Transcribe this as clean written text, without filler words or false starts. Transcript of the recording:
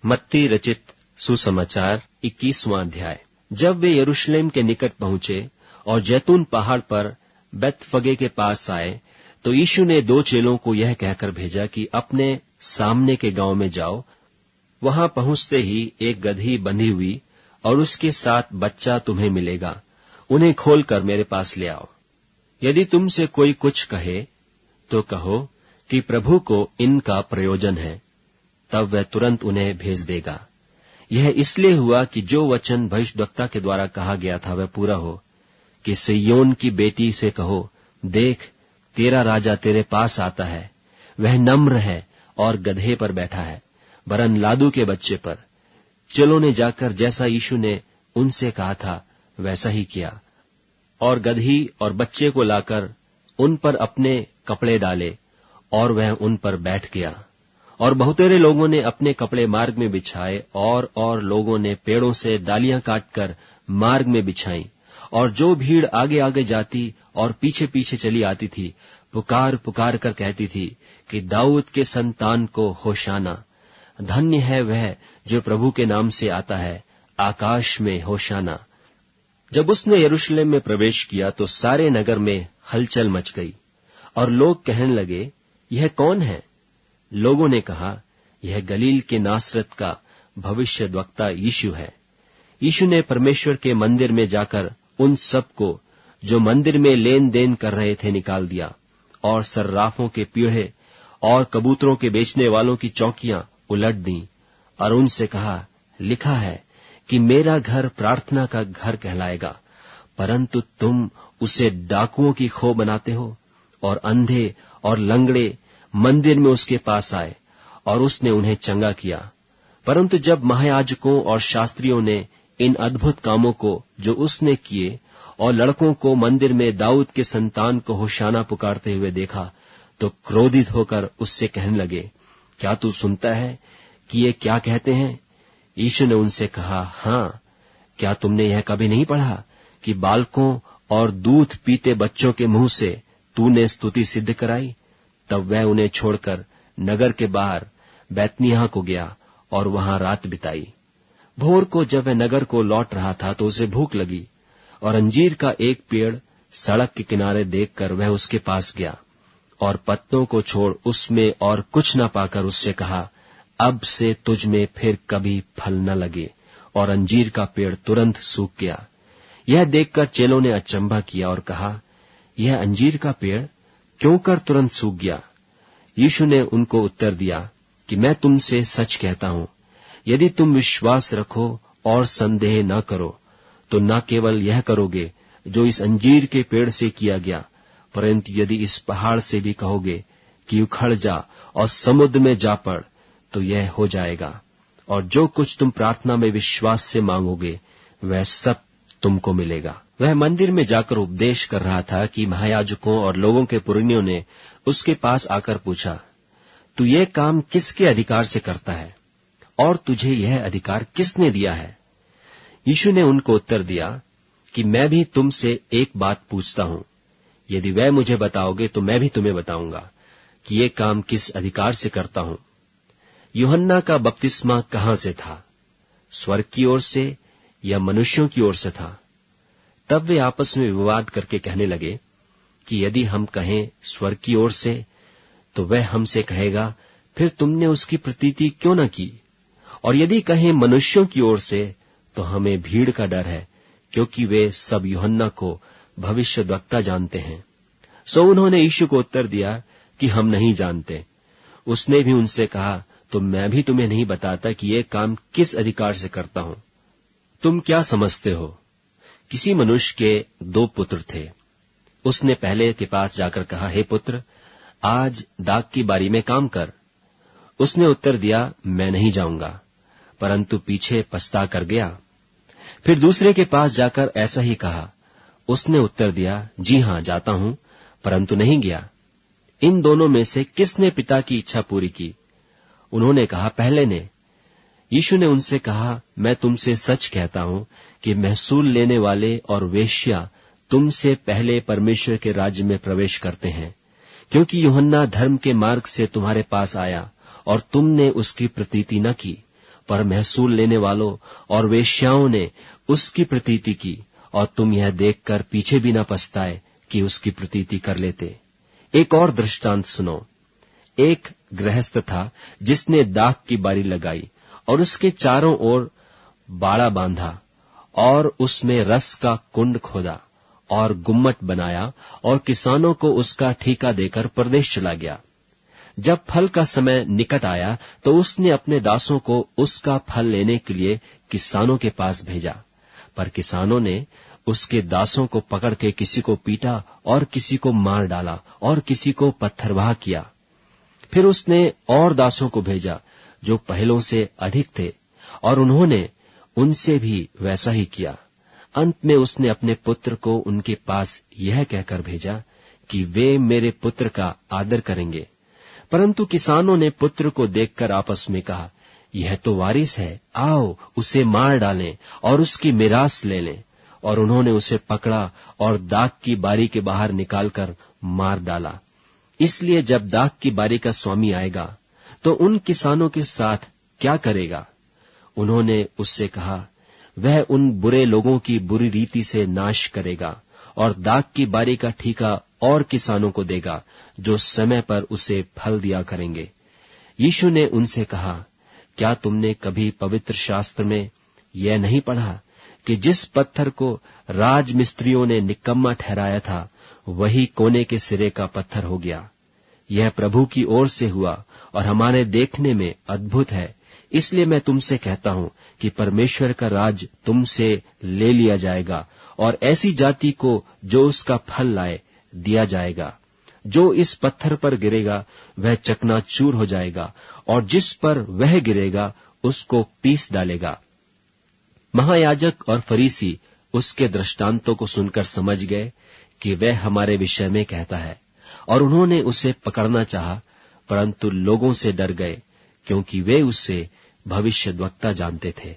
मत्ती रचित सुसमाचार 21वां अध्याय। जब वे यरूशलेम के निकट पहुंचे और जैतून पहाड़ पर बेतफगे के पास आए, तो यीशु ने 2 चेलों को यह कहकर भेजा कि अपने सामने के गांव में जाओ। वहां पहुंचते ही एक गदही बंधी हुई और उसके साथ बच्चा तुम्हें मिलेगा। उन्हें खोलकर मेरे पास ले आओ। यदि तुमसे कोई कुछ कहे तो कहो कि प्रभु को इनका प्रयोजन है, तब वह तुरंत उन्हें भेज देगा। यह इसलिए हुआ कि जो वचन भविष्यद्वक्ता के द्वारा कहा गया था वह पूरा हो, कि सिय्योन की बेटी से कहो, देख तेरा राजा तेरे पास आता है, वह नम्र है और गधे पर बैठा है, वरन लादू के बच्चे पर। चेलों ने जाकर जैसा यीशु ने उनसे कहा था वैसा ही किया, और गदही और बच्चे को लाकर उन पर अपने कपड़े डाले, और वह उन पर बैठ गया। और बहुतेरे लोगों ने अपने कपड़े मार्ग में बिछाए, और लोगों ने पेड़ों से डालियां काटकर मार्ग में बिछाई। और जो भीड़ आगे आगे जाती और पीछे पीछे चली आती थी, पुकार पुकार कर कहती थी कि दाऊद के संतान को होशाना, धन्य है वह जो प्रभु के नाम से आता है, आकाश में होशाना। जब उसने यरूशलेम में प्रवेश किया तो सारे नगर में हलचल मच गई, और लोग कहने लगे, यह कौन है? लोगों ने कहा, यह गलील के नासरत का भविष्यद्वक्ता यीशु है। यीशु ने परमेश्वर के मंदिर में जाकर उन सबको जो मंदिर में लेन देन कर रहे थे निकाल दिया, और सर्राफों के पीढ़े और कबूतरों के बेचने वालों की चौकियां उलट दी, और उनसे कहा, लिखा है कि मेरा घर प्रार्थना का घर कहलाएगा, परंतु तुम उसे डाकुओं की खो बनाते हो। और अंधे और लंगड़े मंदिर में उसके पास आए, और उसने उन्हें चंगा किया। परंतु जब महायाजकों और शास्त्रियों ने इन अद्भुत कामों को जो उसने किए और लड़कों को मंदिर में दाऊद के संतान को होशाना पुकारते हुए देखा, तो क्रोधित होकर उससे कहने लगे, क्या तू सुनता है कि ये क्या कहते हैं? यीशु ने उनसे कहा, हाँ, क्या तुमने यह कभी नहीं पढ़ा कि बालकों और दूध पीते बच्चों के मुंह से तूने स्तुति सिद्ध कराई? तब वह उन्हें छोड़कर नगर के बाहर बैतनिय्याह को गया और वहां रात बिताई। भोर को जब वह नगर को लौट रहा था तो उसे भूख लगी, और अंजीर का एक पेड़ सड़क के किनारे देखकर वह उसके पास गया, और पत्तों को छोड़ उसमें और कुछ न पाकर उससे कहा, अब से तुझ में फिर कभी फल न लगे। और अंजीर का पेड़ तुरंत सूख गया। यह देखकर चेलों ने अचंभा किया और कहा, यह अंजीर का पेड़ क्यों कर तुरंत सूख गया? यीशु ने उनको उत्तर दिया कि मैं तुमसे सच कहता हूं, यदि तुम विश्वास रखो और संदेह न करो, तो न केवल यह करोगे जो इस अंजीर के पेड़ से किया गया, परंतु यदि इस पहाड़ से भी कहोगे कि उखड़ जा और समुद्र में जा पड़, तो यह हो जाएगा। और जो कुछ तुम प्रार्थना में विश्वास से मांगोगे वह सब तुमको मिलेगा। वह मंदिर में जाकर उपदेश कर रहा था कि महायाजकों और लोगों के पुरनियों ने उसके पास आकर पूछा, तू ये काम किसके अधिकार से करता है, और तुझे यह अधिकार किसने दिया है? यीशु ने उनको उत्तर दिया कि मैं भी तुमसे एक बात पूछता हूं, यदि वह मुझे बताओगे तो मैं भी तुम्हें बताऊंगा कि ये काम किस अधिकार से करता हूं। यूहन्ना का बपतिस्मा कहां से था, स्वर्ग की ओर से या मनुष्यों की ओर से था? तब वे आपस में विवाद करके कहने लगे कि यदि हम कहें स्वर्ग की ओर से, तो वह हमसे कहेगा, फिर तुमने उसकी प्रतीति क्यों न की? और यदि कहें मनुष्यों की ओर से, तो हमें भीड़ का डर है, क्योंकि वे सब यूहन्ना को भविष्यद्वक्ता जानते हैं। सो उन्होंने यीशु को उत्तर दिया कि हम नहीं जानते। उसने भी उनसे कहा, तो मैं भी तुम्हें नहीं बताता कि ये काम किस अधिकार से करता हूं। तुम क्या समझते हो? किसी मनुष्य के 2 पुत्र थे। उसने पहले के पास जाकर कहा, हे पुत्र, आज दाख की बारी में काम कर। उसने उत्तर दिया, मैं नहीं जाऊंगा, परंतु पीछे पछता कर गया। फिर दूसरे के पास जाकर ऐसा ही कहा। उसने उत्तर दिया, जी हां, जाता हूं, परंतु नहीं गया। इन दोनों में से किसने पिता की इच्छा पूरी की? उन्होंने कहा, पहले ने। यीशु ने उनसे कहा, मैं तुमसे सच कहता हूं कि महसूल लेने वाले और वेश्या तुमसे पहले परमेश्वर के राज्य में प्रवेश करते हैं, क्योंकि यूहन्ना धर्म के मार्ग से तुम्हारे पास आया और तुमने उसकी प्रतीति न की, पर महसूल लेने वालों और वेश्याओं ने उसकी प्रतीति की, और तुम यह देखकर पीछे भी न पछताए कि उसकी प्रतीति कर लेते। एक और दृष्टांत सुनो। एक गृहस्थ था जिसने दाख की बारी लगाई और उसके चारों ओर बाड़ा बांधा और उसमें रस का कुंड खोदा और गुम्मट बनाया और किसानों को उसका ठीका देकर परदेश चला गया। जब फल का समय निकट आया तो उसने अपने दासों को उसका फल लेने के लिए किसानों के पास भेजा, पर किसानों ने उसके दासों को पकड़ के किसी को पीटा और किसी को मार डाला और किसी को पत्थरवाह किया। फिर उसने और दासों को भेजा जो पहलों से अधिक थे, और उन्होंने उनसे भी वैसा ही किया। अंत में उसने अपने पुत्र को उनके पास यह कहकर भेजा कि वे मेरे पुत्र का आदर करेंगे। परंतु किसानों ने पुत्र को देखकर आपस में कहा, यह तो वारिस है, आओ उसे मार डालें और उसकी मिरास ले लें। और उन्होंने उसे पकड़ा और दाख की बारी के बाहर निकालकर मार डाला। इसलिए जब दाख की बारी का स्वामी आएगा तो उन किसानों के साथ क्या करेगा? उन्होंने उससे कहा, वह उन बुरे लोगों की बुरी रीति से नाश करेगा और दाख की बारी का ठीका और किसानों को देगा जो समय पर उसे फल दिया करेंगे। यीशु ने उनसे कहा, क्या तुमने कभी पवित्र शास्त्र में यह नहीं पढ़ा कि जिस पत्थर को राजमिस्त्रियों ने निकम्मा ठहराया था, वही कोने के सिरे का पत्थर हो गया। यह प्रभु की ओर से हुआ और हमारे देखने में अद्भुत है। इसलिए मैं तुमसे कहता हूं कि परमेश्वर का राज तुमसे ले लिया जाएगा और ऐसी जाति को जो उसका फल लाए दिया जाएगा। जो इस पत्थर पर गिरेगा वह चकनाचूर हो जाएगा और जिस पर वह गिरेगा उसको पीस डालेगा। महायाजक और फरीसी उसके दृष्टांतों को सुनकर समझ गए कि वह हमारे विषय में कहता है, और उन्होंने उसे पकड़ना चाहा, परंतु लोगों से डर गए क्योंकि वे उससे भविष्यद्वक्ता जानते थे।